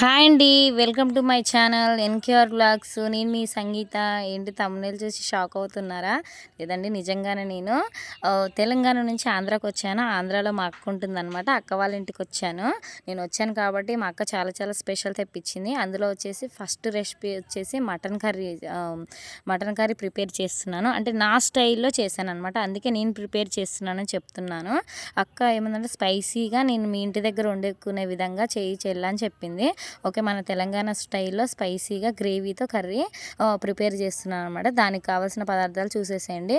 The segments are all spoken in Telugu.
హాయ్ అండి. Welcome to my channel NKR vlogs. నేను మీ సంగీత. ఏంటి థంబ్‌నెయిల్ చూసి షాక్ అవుతున్నారా? లేదండి, నిజంగానే నేను తెలంగాణ నుంచి ఆంధ్రాకొచ్చాను. ఆంధ్రాలో మా అక్క ఉంటుందనమాట. అక్క వాళ్ళ ఇంటికొచ్చాను. నేను వచ్చాను కాబట్టి మా అక్క చాలా చాలా స్పెషల్ తెప్పించింది. అందులో వచ్చేసి ఫస్ట్ రెసిపీ వచ్చేసి మటన్ కర్రీ ప్రిపేర్ చేస్తున్నాను. అంటే నా స్టైల్‌లో చేశాననమాట. అందుకే నేను ప్రిపేర్ చేస్తున్నానని చెప్తున్నాను. అక్క ఏమందంటే స్పైసీగా నేను మీ ఇంటి దగ్గర వండుకునే విధంగా చెయ్యి చెల్లి అని చెప్పింది. ఓకే, మన తెలంగాణ స్టైల్లో స్పైసీగా గ్రేవీతో కర్రీ ప్రిపేర్ చేస్తున్నాను అనమాట. దానికి కావాల్సిన పదార్థాలు చూసేసేయండి.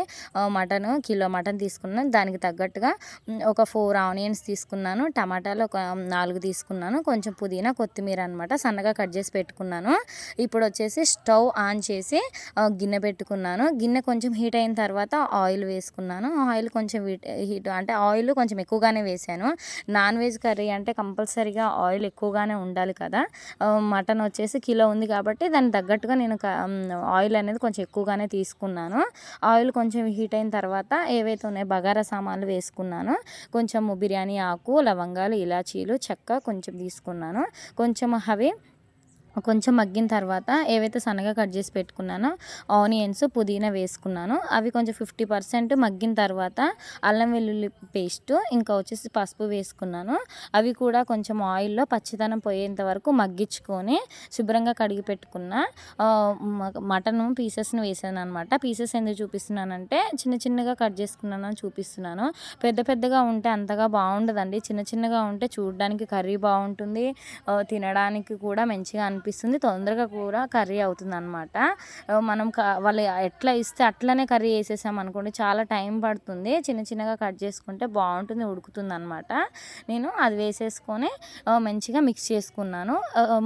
కిలో మటన్ తీసుకున్నాను. దానికి తగ్గట్టుగా ఒక 4 ఆనియన్స్ తీసుకున్నాను. టమాటాలు ఒక 4 తీసుకున్నాను. కొంచెం పుదీనా, కొత్తిమీర అనమాట సన్నగా కట్ చేసి పెట్టుకున్నాను. ఇప్పుడు వచ్చేసి స్టవ్ ఆన్ చేసి గిన్నె పెట్టుకున్నాను. గిన్నె కొంచెం హీట్ అయిన తర్వాత ఆయిల్ వేసుకున్నాను. ఆయిల్ కొంచెం హీట్ అంటే ఆయిల్ కొంచెం ఎక్కువగానే వేసాను. నాన్ వెజ్ కర్రీ అంటే కంపల్సరీగా ఆయిల్ ఎక్కువగానే ఉండాలి కదా. మటన్ వచ్చేసి కిలో ఉంది కాబట్టి దానికి తగ్గట్టుగా నేను ఆయిల్ అనేది కొంచెం ఎక్కువగానే తీసుకున్నాను. ఆయిల్ కొంచెం హీట్ అయిన తర్వాత ఏవైతే ఉన్నాయో బగారా సామాన్లు వేసుకున్నాను. కొంచెం బిర్యానీ ఆకు, లవంగాలు, ఇలాచీలు, చెక్క కొంచెం తీసుకున్నాను. కొంచెం మగ్గిన తర్వాత ఏవైతే సన్నగా కట్ చేసి పెట్టుకున్నానో ఆనియన్స్, పుదీనా వేసుకున్నాను. అవి కొంచెం 50% మగ్గిన తర్వాత అల్లం వెల్లుల్లి పేస్ట్, ఇంకా వచ్చేసి పసుపు వేసుకున్నాను. అవి కూడా కొంచెం ఆయిల్లో పచ్చిదనం పోయేంత వరకు మగ్గించుకొని శుభ్రంగా కడిగి పెట్టుకున్న మటన్ పీసెస్ని వేసాను అనమాట. పీసెస్ ఎందుకు చూపిస్తున్నానంటే చిన్న చిన్నగా కట్ చేసుకున్నాను చూపిస్తున్నాను. పెద్ద పెద్దగా ఉంటే అంతగా బాగుండదండి. చిన్న చిన్నగా ఉంటే చూడడానికి కర్రీ బాగుంటుంది, తినడానికి కూడా మంచిగా అనిపిస్తుంది, తొందరగా కూడా కర్రీ అవుతుంది అనమాట. మనం వాళ్ళు ఎట్లా ఇస్తే అట్లనే కర్రీ వేసేసాం అనుకోండి చాలా టైం పడుతుంది. చిన్న చిన్నగా కట్ చేసుకుంటే బాగుంటుంది, ఉడుకుతుంది అనమాట. నేను అది వేసేసుకొని మంచిగా మిక్స్ చేసుకున్నాను.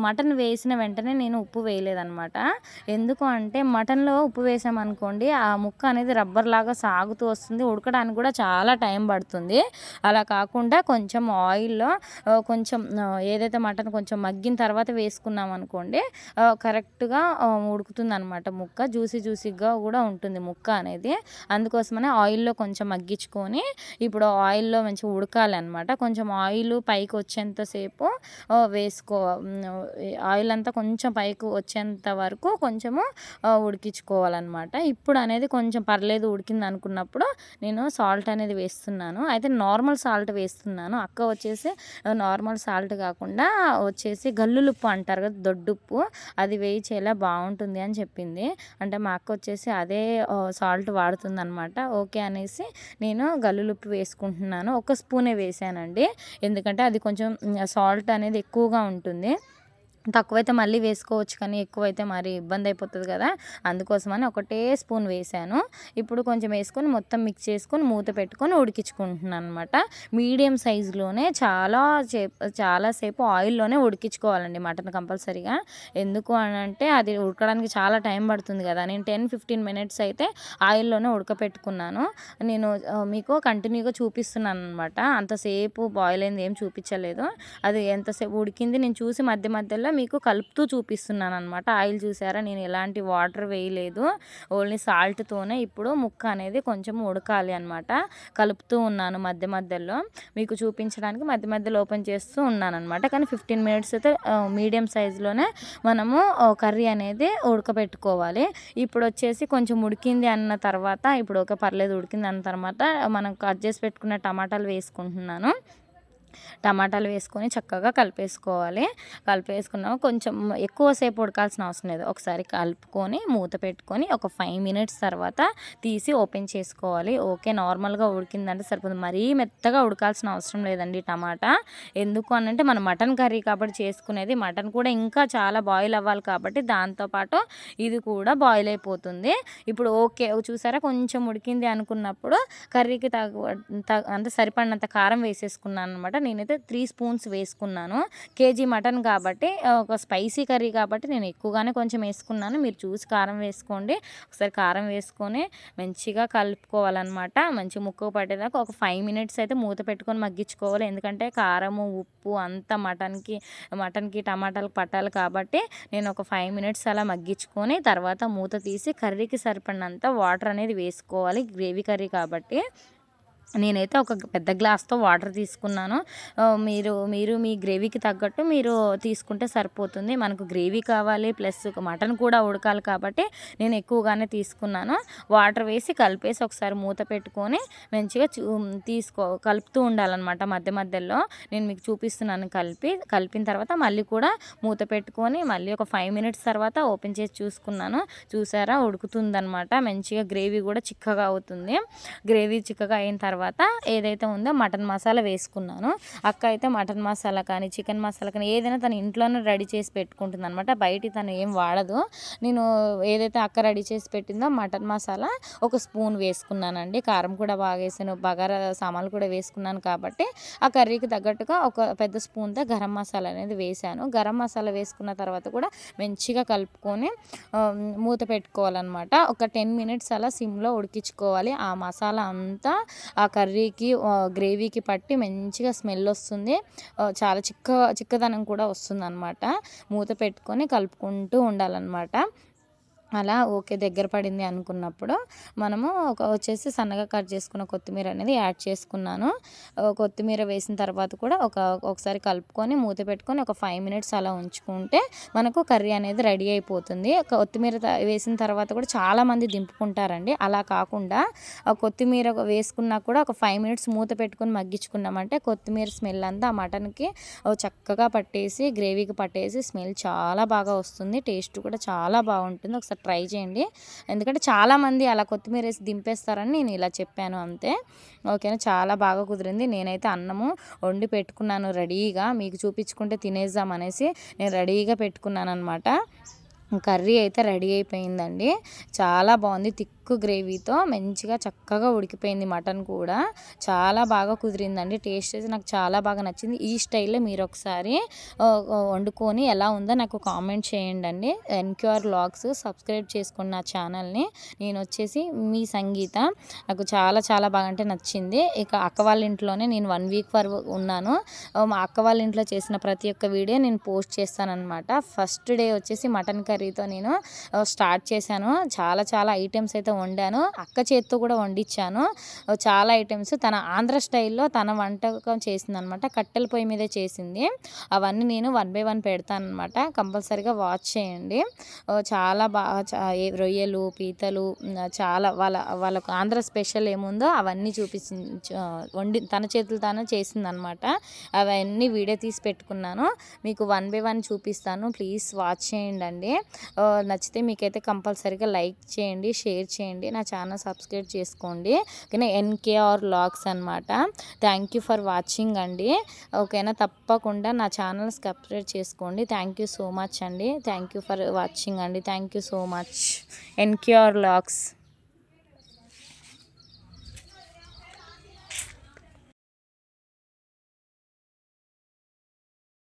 మటన్ వేసిన వెంటనే నేను ఉప్పు వేయలేదనమాట. ఎందుకు అంటే మటన్లో ఉప్పు వేసామనుకోండి ఆ ముక్క అనేది రబ్బర్ లాగా సాగుతూ వస్తుంది, ఉడకడానికి కూడా చాలా టైం పడుతుంది. అలా కాకుండా కొంచెం ఆయిల్లో కొంచెం ఏదైతే మటన్ కొంచెం మగ్గిన తర్వాత వేసుకున్నాం అనుకోండి కరెక్ట్గా ఉడుకుతుంది అనమాట. ముక్క జ్యూసీగా కూడా ఉంటుంది ముక్క అనేది. అందుకోసమనే ఆయిల్లో కొంచెం మగ్గించుకొని ఇప్పుడు ఆయిల్లో మంచిగా ఉడకాలి అనమాట. కొంచెం ఆయిల్ పైకి వచ్చేంతసేపు ఆయిల్ అంతా కొంచెం పైకి వచ్చేంత వరకు కొంచెము ఉడికించుకోవాలన్నమాట. ఇప్పుడు అనేది కొంచెం పర్లేదు ఉడికింది అనుకున్నప్పుడు నేను సాల్ట్ అనేది వేస్తున్నాను. అయితే నార్మల్ సాల్ట్ వేస్తున్నాను. అక్క వచ్చేసి నార్మల్ సాల్ట్ కాకుండా వచ్చేసి గల్లులుప్పు అంటారు కదా, దొడ్డుప్పు, అది వేయి చాలా బాగుంటుంది అని చెప్పింది. అంటే మా అక్క వచ్చేసి అదే సాల్ట్ వాడుతుంది అనమాట. ఓకే అనేసి నేను గల్లులుప్పు వేసుకుంటున్నాను. ఒక స్పూనే వేసానండి, ఎందుకంటే అది కొంచెం సాల్ట్ అనేది ఎక్కువగా ఉంటుంది. తక్కువైతే మళ్ళీ వేసుకోవచ్చు, కానీ ఎక్కువైతే మరి ఇబ్బంది అయిపోతుంది కదా, అందుకోసమని ఒకటే స్పూన్ వేసాను. ఇప్పుడు కొంచెం వేసుకొని మొత్తం మిక్స్ చేసుకొని మూత పెట్టుకొని ఉడికించుకుంటున్నాను అనమాట. మీడియం సైజులోనే చాలాసేపు ఆయిల్లోనే ఉడికించుకోవాలండి మటన్ కంపల్సరీగా. ఎందుకు అని అంటే అది ఉడకడానికి చాలా టైం పడుతుంది కదా. నేను 10-15 మినిట్స్ అయితే ఆయిల్లోనే ఉడకపెట్టుకున్నాను. నేను మీకు కంటిన్యూగా చూపిస్తున్నాను అనమాట. అంతసేపు బాయిల్ అయింది ఏం చూపించలేదు. అది ఎంతసేపు ఉడికింది నేను చూసి మధ్య మధ్యలో మీకు కలుపుతూ చూపిస్తున్నాను అనమాట. ఆయిల్ చూసారా, నేను ఎలాంటి వాటర్ వేయలేదు, ఓన్లీ సాల్ట్తోనే ఇప్పుడు ముక్క అనేది కొంచెం ఉడకాలి అనమాట. కలుపుతూ ఉన్నాను మధ్య మధ్యలో మీకు చూపించడానికి, మధ్య మధ్యలో ఓపెన్ చేస్తూ ఉన్నాను అనమాట. కానీ 15 మినిట్స్ అయితే మీడియం సైజులోనే మనము కర్రీ అనేది ఉడకబెట్టుకోవాలి. ఇప్పుడు వచ్చేసి కొంచెం ఉడికింది అన్న తర్వాత ఇప్పుడు ఒక పర్లేదు ఉడికింది అన్న తర్వాత మనం కట్ చేసి పెట్టుకున్న టమాటాలు వేసుకుంటున్నాను. టమాటాలు వేసుకొని చక్కగా కలిపేసుకున్నాము. కొంచెం ఎక్కువసేపు ఉడకాల్సిన అవసరం లేదు. ఒకసారి కలుపుకొని మూత పెట్టుకొని ఒక 5 మినిట్స్ తర్వాత తీసి ఓపెన్ చేసుకోవాలి. ఓకే, నార్మల్గా ఉడికిందంటే సరిపోతుంది, మరీ మెత్తగా ఉడకాల్సిన అవసరం లేదండి టమాటా. ఎందుకు అనంటే మనం మటన్ కర్రీ కాబట్టి చేసుకునేది, మటన్ కూడా ఇంకా చాలా బాయిల్ అవ్వాలి కాబట్టి దాంతోపాటు ఇది కూడా బాయిల్ అయిపోతుంది. ఇప్పుడు ఓకే చూసారా, కొంచెం ఉడికింది అనుకున్నప్పుడు కర్రీకి అంటే సరిపడినంత కారం వేసేసుకున్నాను అనమాట. నేనైతే 3 స్పూన్స్ వేసుకున్నాను. కేజీ మటన్ కాబట్టి ఒక స్పైసీ కర్రీ కాబట్టి నేను ఎక్కువగానే కొంచెం వేసుకున్నాను. మీరు చూసి కారం వేసుకోండి. ఒకసారి కారం వేసుకొని మంచిగా కలుపుకోవాలన్నమాట. మంచి ముక్కకు పట్టేదాకా ఒక 5 మినిట్స్ అయితే మూత పెట్టుకొని మగ్గించుకోవాలి. ఎందుకంటే కారము, ఉప్పు అంతా మటన్కి టమాటాలకు పట్టాలి కాబట్టి నేను ఒక 5 మినిట్స్ అలా మగ్గించుకొని తర్వాత మూత తీసి కర్రీకి సరిపడినంత వాటర్ అనేది వేసుకోవాలి, గ్రేవీ కర్రీ కాబట్టి. నేనైతే ఒక పెద్ద గ్లాస్తో వాటర్ తీసుకున్నాను. మీరు మీరు మీ గ్రేవీకి తగ్గట్టు మీరు తీసుకుంటే సరిపోతుంది. మనకు గ్రేవీ కావాలి ప్లస్ మటన్ కూడా ఉడకాలి కాబట్టి నేను ఎక్కువగానే తీసుకున్నాను. వాటర్ వేసి కలిపేసి ఒకసారి మూత పెట్టుకొని మంచిగా కలుపుతూ ఉండాలన్నమాట మధ్య మధ్యలో. నేను మీకు చూపిస్తున్నాను కలిపిన తర్వాత మళ్ళీ కూడా మూత పెట్టుకొని మళ్ళీ ఒక 5 మినిట్స్ తర్వాత ఓపెన్ చేసి చూసుకున్నాను. చూసారా ఉడుకుతుందనమాట. మంచిగా గ్రేవీ కూడా చిక్కగా అవుతుంది. గ్రేవీ చిక్కగా అయిన తర్వాత ఏదైతే ఉందో మటన్ మసాలా వేసుకున్నాను. అక్క అయితే మటన్ మసాలా కానీ చికెన్ మసాలా కానీ ఏదైనా తను ఇంట్లోనే రెడీ చేసి పెట్టుకుంటుంది అనమాట. బయట తను ఏం వాడదు. నేను ఏదైతే అక్క రెడీ చేసి పెట్టిందో మటన్ మసాలా ఒక స్పూన్ వేసుకున్నానండి. కారం కూడా బాగా వేసాను, బగారా సామాన్లు కూడా వేసుకున్నాను కాబట్టి ఆ కర్రీకి తగ్గట్టుగా ఒక పెద్ద స్పూన్తో గరం మసాలా అనేది వేసాను. గరం మసాలా వేసుకున్న తర్వాత కూడా మంచిగా కలుపుకొని మూత పెట్టుకోవాలన్నమాట. ఒక 10 మినిట్స్ అలా సిమ్లో ఉడికించుకోవాలి. ఆ మసాలా అంతా ఆ కర్రీకి గ్రేవీకి పట్టి మంచిగా స్మెల్ వస్తుంది. చాలా చిక్కదనం కూడా వస్తుందన్నమాట. మూత పెట్టుకొని కలుపుకుంటూ ఉండాలన్నమాట. అలా ఓకే దగ్గర పడింది అనుకున్నప్పుడు మనము వచ్చేసి సన్నగా కట్ చేసుకున్న కొత్తిమీర అనేది యాడ్ చేసుకున్నాను. కొత్తిమీర వేసిన తర్వాత కూడా ఒకసారి కలుపుకొని మూత పెట్టుకొని ఒక 5 మినిట్స్ అలా ఉంచుకుంటే మనకు కర్రీ అనేది రెడీ అయిపోతుంది. కొత్తిమీర వేసిన తర్వాత కూడా చాలామంది దింపుకుంటారండి. అలా కాకుండా కొత్తిమీర వేసుకున్నా కూడా ఒక 5 మినిట్స్ మూత పెట్టుకొని మగ్గించుకున్నామంటే కొత్తిమీర స్మెల్ అంతా ఆ మటన్కి చక్కగా పట్టేసి గ్రేవీకి పట్టేసి స్మెల్ చాలా బాగా వస్తుంది. టేస్ట్ కూడా చాలా బాగుంటుంది. ఒకసారి ట్రై చేయండి. ఎందుకంటే చాలామంది అలా కొత్తిమీర వేసి దింపేస్తారని నేను ఇలా చెప్పాను అంతే. ఓకేనా, చాలా బాగా కుదిరింది. నేనైతే అన్నము వండి పెట్టుకున్నాను రెడీగా. మీకు చూపించుకుంటే తినేద్దాం అనేసి నేను రెడీగా పెట్టుకున్నాను అనమాట. కర్రీ అయితే రెడీ అయిపోయిందండి. చాలా బాగుంది. థిక్ గ్రేవీతో మంచిగా చక్కగా ఉడికిపోయింది. మటన్ కూడా చాలా బాగా కుదిరిందండి. టేస్ట్ అయితే నాకు చాలా బాగా నచ్చింది. ఈ స్టైల్లో మీరు ఒకసారి వండుకొని ఎలా ఉందో నాకు కామెంట్ చేయండి. ఎన్క్యూఆర్ వ్లాగ్స్ సబ్స్క్రైబ్ చేసుకోండి నా ఛానల్ని. నేను వచ్చేసి మీ సంగీత. నాకు చాలా చాలా బాగా అంటే నచ్చింది. ఇక అక్క వాళ్ళ ఇంట్లోనే నేను 1 వీక్ వరకు ఉన్నాను. మా అక్క వాళ్ళ ఇంట్లో చేసిన ప్రతి ఒక్క వీడియో నేను పోస్ట్ చేస్తానన్నమాట. ఫస్ట్ డే వచ్చేసి మటన్ కర్రీతో నేను స్టార్ట్ చేశాను. చాలా చాలా ఐటమ్స్ అయితే వండాను. అక్క చేతితో కూడా వండించాను చాలా ఐటమ్స్. తన ఆంధ్ర స్టైల్లో తన వంటకం చేసిందనమాట. కట్టెల పొయ్యి మీదే చేసింది. అవన్నీ నేను 1 బై 1 పెడతానమాట. కంపల్సరీగా వాచ్ చేయండి. చాలా బాగా రొయ్యలు పీతలు చాలా వాళ్ళకు ఆంధ్ర స్పెషల్ ఏముందో అవన్నీ తన చేతులు తాను చేసిందనమాట. అవన్నీ వీడియో తీసి పెట్టుకున్నాను. మీకు 1 బై 1 చూపిస్తాను. ప్లీజ్ వాచ్ చేయండి. నచ్చితే మీకైతే కంపల్సరీగా లైక్ చేయండి, షేర్ చేయండి, నా ఛానల్ సబ్స్క్రైబ్ చేసుకోండి. ఓకేనా, ఎన్కేఆర్ వ్లాగ్స్ అనమాట. థ్యాంక్ యూ ఫర్ వాచింగ్ అండి. ఓకేనా, తప్పకుండా నా ఛానల్ సబ్స్క్రైబ్ చేసుకోండి. థ్యాంక్ యూ సో మచ్ అండి. థ్యాంక్ యూ ఫర్ వాచింగ్ అండి. Thank you so much. NKR vlogs.